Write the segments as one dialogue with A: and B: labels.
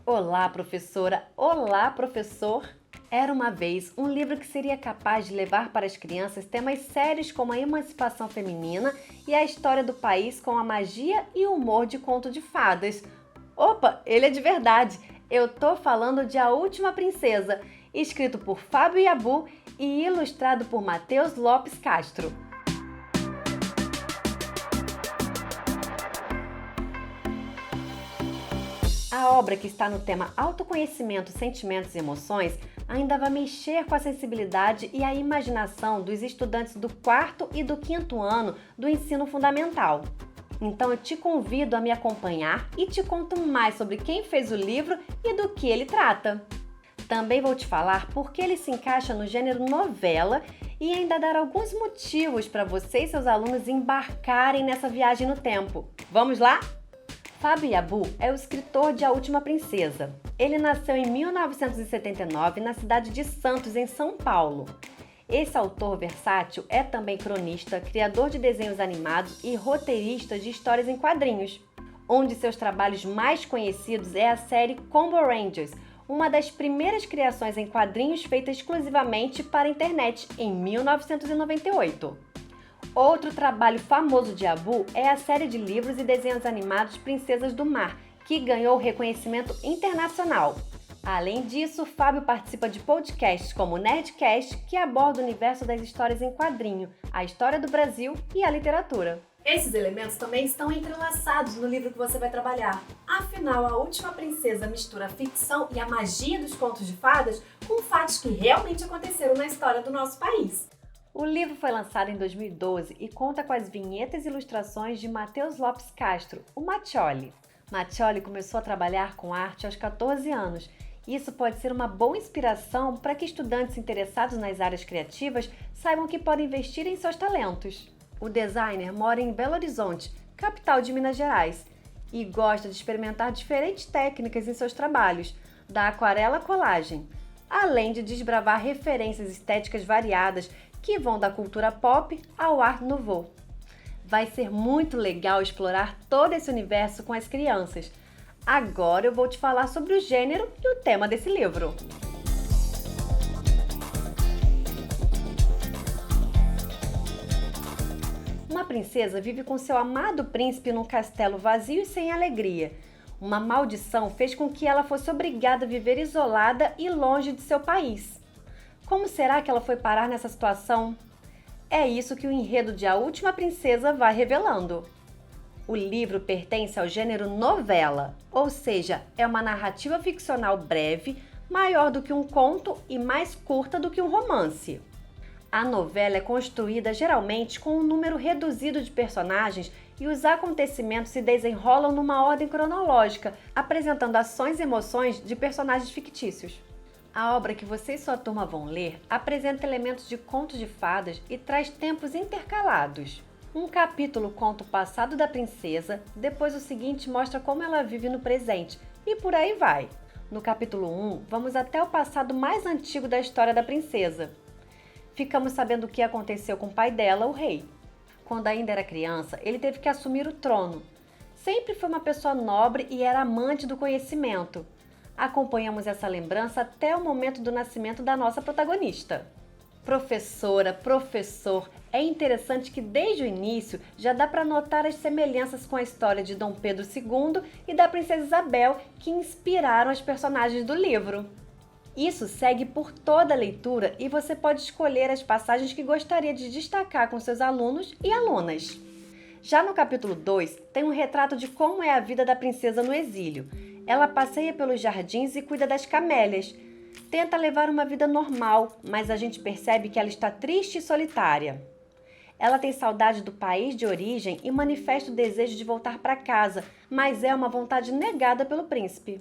A: Olá, professora! Olá, professor! Era uma vez um livro que seria capaz de levar para as crianças temas sérios como a emancipação feminina e a história do país com a magia e o humor de conto de fadas. Opa, ele é de verdade! Eu tô falando de A Última Princesa, escrito por Fábio Yabu e ilustrado por Matheus Lopes Castro. A obra, que está no tema autoconhecimento, sentimentos e emoções, ainda vai mexer com a sensibilidade e a imaginação dos estudantes do 4º e do 5º ano do ensino fundamental. Então eu te convido a me acompanhar e te conto mais sobre quem fez o livro e do que ele trata. Também vou te falar por que ele se encaixa no gênero novela e ainda dar alguns motivos para você e seus alunos embarcarem nessa viagem no tempo. Vamos lá? Fábio Yabu é o escritor de A Última Princesa. Ele nasceu em 1979 na cidade de Santos, em São Paulo. Esse autor versátil é também cronista, criador de desenhos animados e roteirista de histórias em quadrinhos. Um de seus trabalhos mais conhecidos é a série Combo Rangers, uma das primeiras criações em quadrinhos feita exclusivamente para a internet, em 1998. Outro trabalho famoso de Yabu é a série de livros e desenhos animados Princesas do Mar, que ganhou reconhecimento internacional. Além disso, Fábio participa de podcasts como o Nerdcast, que aborda o universo das histórias em quadrinho, a história do Brasil e a literatura. Esses elementos também estão entrelaçados no livro que você vai trabalhar. Afinal, A Última Princesa mistura a ficção e a magia dos contos de fadas com fatos que realmente aconteceram na história do nosso país. O livro foi lançado em 2012 e conta com as vinhetas e ilustrações de Matheus Lopes Castro, o Mattioli. Mattioli começou a trabalhar com arte aos 14 anos. Isso pode ser uma boa inspiração para que estudantes interessados nas áreas criativas saibam que podem investir em seus talentos. O designer mora em Belo Horizonte, capital de Minas Gerais, e gosta de experimentar diferentes técnicas em seus trabalhos, da aquarela à colagem, além de desbravar referências estéticas variadas que vão da cultura pop ao Art Nouveau. Vai ser muito legal explorar todo esse universo com as crianças. Agora eu vou te falar sobre o gênero e o tema desse livro. Uma princesa vive com seu amado príncipe num castelo vazio e sem alegria. Uma maldição fez com que ela fosse obrigada a viver isolada e longe de seu país. Como será que ela foi parar nessa situação? É isso que o enredo de A Última Princesa vai revelando. O livro pertence ao gênero novela, ou seja, é uma narrativa ficcional breve, maior do que um conto e mais curta do que um romance. A novela é construída geralmente com um número reduzido de personagens e os acontecimentos se desenrolam numa ordem cronológica, apresentando ações e emoções de personagens fictícios. A obra que você e sua turma vão ler apresenta elementos de contos de fadas e traz tempos intercalados. Um capítulo conta o passado da princesa, depois o seguinte mostra como ela vive no presente, e por aí vai. No capítulo 1, vamos até o passado mais antigo da história da princesa. Ficamos sabendo o que aconteceu com o pai dela, o rei. Quando ainda era criança, ele teve que assumir o trono. Sempre foi uma pessoa nobre e era amante do conhecimento. Acompanhamos essa lembrança até o momento do nascimento da nossa protagonista. Professora, professor, é interessante que desde o início já dá para notar as semelhanças com a história de Dom Pedro II e da Princesa Isabel que inspiraram os personagens do livro. Isso segue por toda a leitura e você pode escolher as passagens que gostaria de destacar com seus alunos e alunas. Já no capítulo 2, tem um retrato de como é a vida da princesa no exílio. Ela passeia pelos jardins e cuida das camélias. Tenta levar uma vida normal, mas a gente percebe que ela está triste e solitária. Ela tem saudade do país de origem e manifesta o desejo de voltar para casa, mas é uma vontade negada pelo príncipe.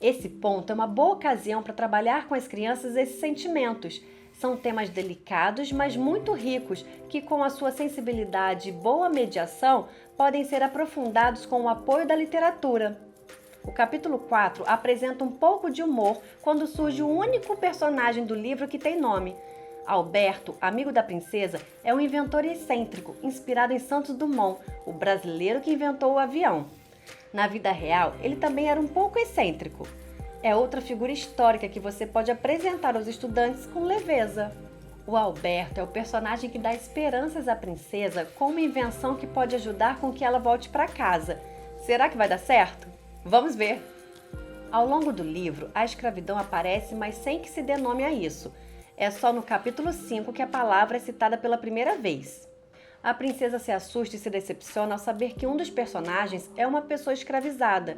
A: Esse ponto é uma boa ocasião para trabalhar com as crianças esses sentimentos. São temas delicados, mas muito ricos, que com a sua sensibilidade e boa mediação podem ser aprofundados com o apoio da literatura. O capítulo 4 apresenta um pouco de humor quando surge o único personagem do livro que tem nome. Alberto, amigo da princesa, é um inventor excêntrico, inspirado em Santos Dumont, o brasileiro que inventou o avião. Na vida real, ele também era um pouco excêntrico. É outra figura histórica que você pode apresentar aos estudantes com leveza. O Alberto é o personagem que dá esperanças à princesa com uma invenção que pode ajudar com que ela volte para casa. Será que vai dar certo? Vamos ver! Ao longo do livro, a escravidão aparece, mas sem que se dê nome a isso. É só no capítulo 5 que a palavra é citada pela primeira vez. A princesa se assusta e se decepciona ao saber que um dos personagens é uma pessoa escravizada.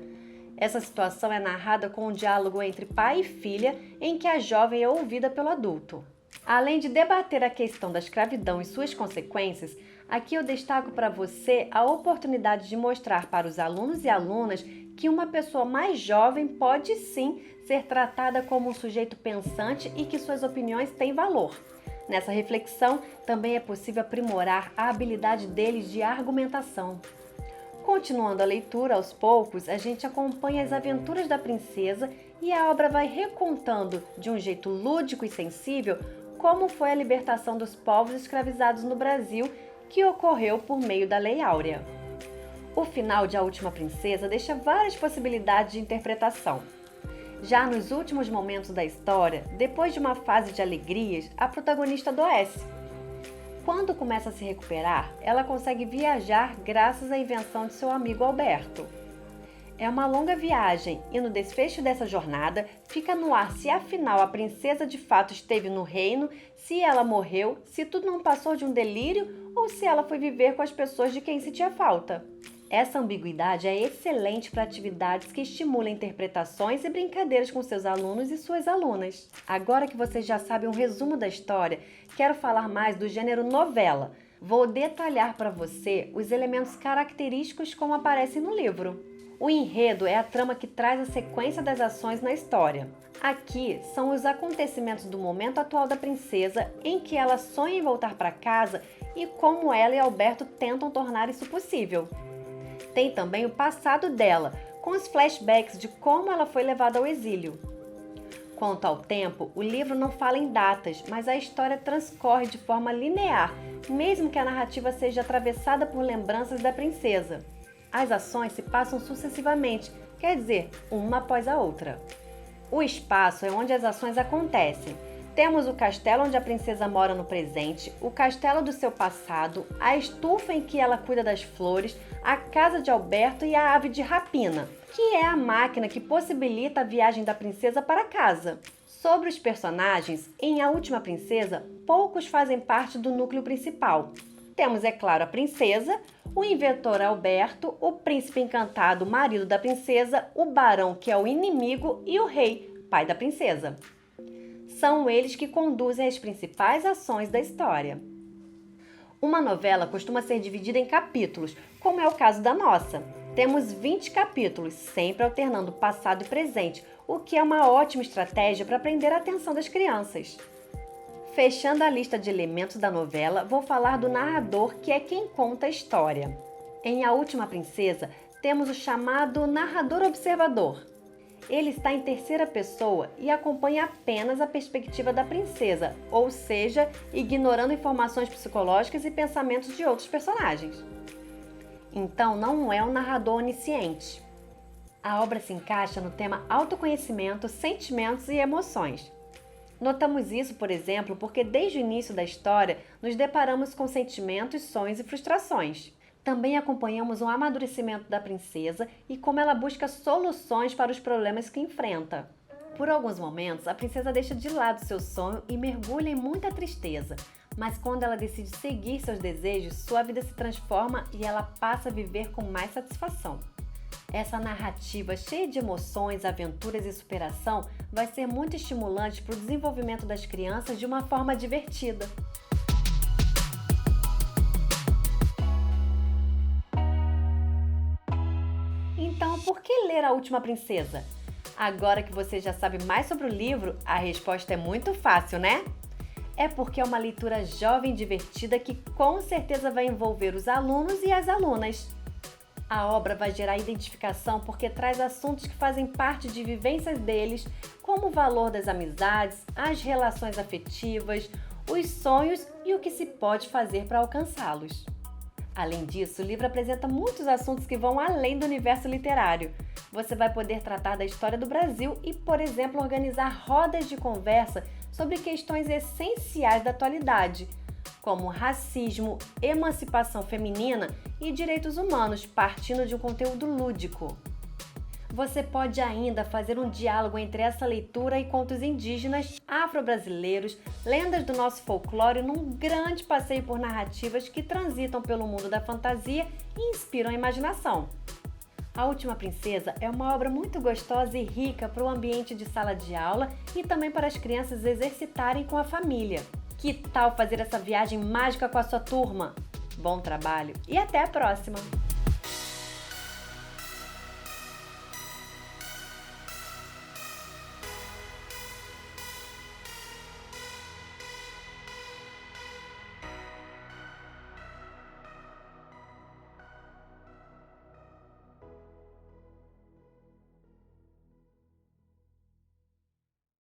A: Essa situação é narrada com um diálogo entre pai e filha, em que a jovem é ouvida pelo adulto. Além de debater a questão da escravidão e suas consequências, aqui eu destaco para você a oportunidade de mostrar para os alunos e alunas que uma pessoa mais jovem pode sim ser tratada como um sujeito pensante e que suas opiniões têm valor. Nessa reflexão, também é possível aprimorar a habilidade deles de argumentação. Continuando a leitura, aos poucos, a gente acompanha as aventuras da princesa e a obra vai recontando, de um jeito lúdico e sensível, como foi a libertação dos povos escravizados no Brasil, que ocorreu por meio da Lei Áurea. O final de A Última Princesa deixa várias possibilidades de interpretação. Já nos últimos momentos da história, depois de uma fase de alegrias, a protagonista adoece. Quando começa a se recuperar, ela consegue viajar graças à invenção de seu amigo Alberto. É uma longa viagem e no desfecho dessa jornada fica no ar se afinal a princesa de fato esteve no reino, se ela morreu, se tudo não passou de um delírio ou se ela foi viver com as pessoas de quem sentia falta. Essa ambiguidade é excelente para atividades que estimulam interpretações e brincadeiras com seus alunos e suas alunas. Agora que você já sabe um resumo da história, quero falar mais do gênero novela. Vou detalhar para você os elementos característicos como aparecem no livro. O enredo é a trama que traz a sequência das ações na história. Aqui são os acontecimentos do momento atual da princesa, em que ela sonha em voltar para casa e como ela e Alberto tentam tornar isso possível. Tem também o passado dela, com os flashbacks de como ela foi levada ao exílio. Quanto ao tempo, o livro não fala em datas, mas a história transcorre de forma linear, mesmo que a narrativa seja atravessada por lembranças da princesa. As ações se passam sucessivamente, quer dizer, uma após a outra. O espaço é onde as ações acontecem. Temos o castelo onde a princesa mora no presente, o castelo do seu passado, a estufa em que ela cuida das flores, a casa de Alberto e a ave de rapina, que é a máquina que possibilita a viagem da princesa para casa. Sobre os personagens, em A Última Princesa, poucos fazem parte do núcleo principal. Temos, é claro, a princesa, o inventor Alberto, o príncipe encantado, marido da princesa, o barão, que é o inimigo, e o rei, pai da princesa. São eles que conduzem as principais ações da história. Uma novela costuma ser dividida em capítulos, como é o caso da nossa. Temos 20 capítulos, sempre alternando passado e presente, o que é uma ótima estratégia para prender a atenção das crianças. Fechando a lista de elementos da novela, vou falar do narrador, que é quem conta a história. Em A Última Princesa, temos o chamado narrador observador. Ele está em terceira pessoa e acompanha apenas a perspectiva da princesa, ou seja, ignorando informações psicológicas e pensamentos de outros personagens. Então, não é um narrador onisciente. A obra se encaixa no tema autoconhecimento, sentimentos e emoções. Notamos isso, por exemplo, porque desde o início da história nos deparamos com sentimentos, sonhos e frustrações. Também acompanhamos o amadurecimento da princesa e como ela busca soluções para os problemas que enfrenta. Por alguns momentos, a princesa deixa de lado seu sonho e mergulha em muita tristeza. Mas quando ela decide seguir seus desejos, sua vida se transforma e ela passa a viver com mais satisfação. Essa narrativa cheia de emoções, aventuras e superação vai ser muito estimulante para o desenvolvimento das crianças de uma forma divertida. Então, por que ler A Última Princesa? Agora que você já sabe mais sobre o livro, a resposta é muito fácil, né? É porque é uma leitura jovem e divertida que com certeza vai envolver os alunos e as alunas. A obra vai gerar identificação porque traz assuntos que fazem parte de vivências deles, como o valor das amizades, as relações afetivas, os sonhos e o que se pode fazer para alcançá-los. Além disso, o livro apresenta muitos assuntos que vão além do universo literário. Você vai poder tratar da história do Brasil e, por exemplo, organizar rodas de conversa sobre questões essenciais da atualidade, como racismo, emancipação feminina e direitos humanos, partindo de um conteúdo lúdico. Você pode ainda fazer um diálogo entre essa leitura e contos indígenas, afro-brasileiros, lendas do nosso folclore num grande passeio por narrativas que transitam pelo mundo da fantasia e inspiram a imaginação. A Última Princesa é uma obra muito gostosa e rica para o ambiente de sala de aula e também para as crianças exercitarem com a família. Que tal fazer essa viagem mágica com a sua turma? Bom trabalho e até a próxima!